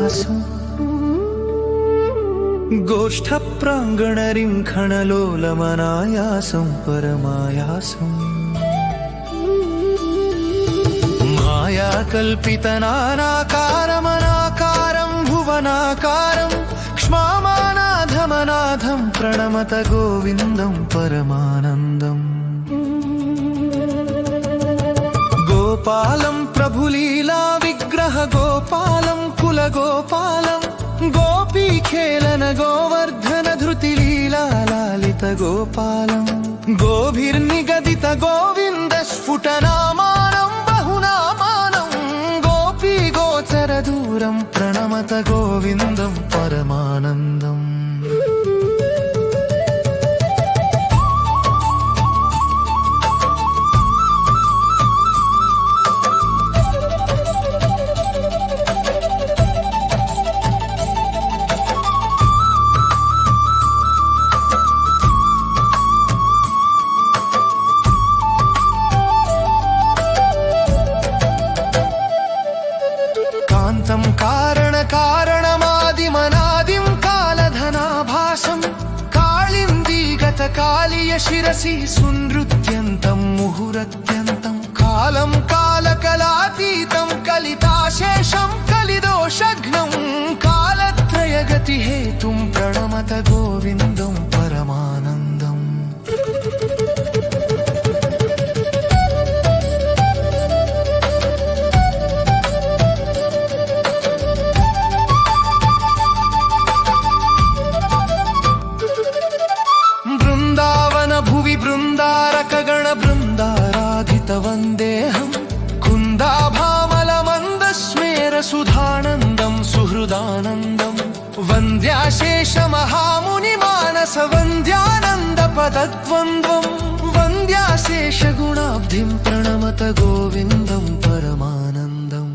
परमायासम् गोष्ठप्राङ्गणरिङ्खणलोलमनायासं परमायासम् मायाकल्पितनानाकारमनाकारं भुवनाकारं क्ष्मामानाधमनाथं प्रणमत गोविन्दं परमानन्दम् गोपालं प्रभुलीला विग्रह गोपालं कुलगोपालं गोपीखेलन गोवर्धन धृतिलीला लालित गोपालं गोभिर्निगदित गोविन्द स्फुटनामानं बहुनामानं गोपी गोचर दूरं प्रणमत गोविन्दं परमानन्दम् कारणकारणमादिमनादिं कालधनाभासं कालिन्दीगत कालीय शिरसि सुनृत्यन्तं मुहुरत्यन्तं कालं कालकलातीतं कलिताशेषं कलिदोषघ्नं कालत्रयगतिहेतुं प्रणमत गोविन्दं परमानन्दम् भुवि बृन्दारकगण बृन्दाराधित वन्देऽहं कुन्दाभामलमन्दस्मेर सुधानन्दं सुहृदानन्दं वन्द्याशेष महामुनिमानस वन्द्यानन्द पदद्वन्द्वं वन्द्याशेष गुणाब्धिं प्रणमत गोविन्दं परमानन्दम्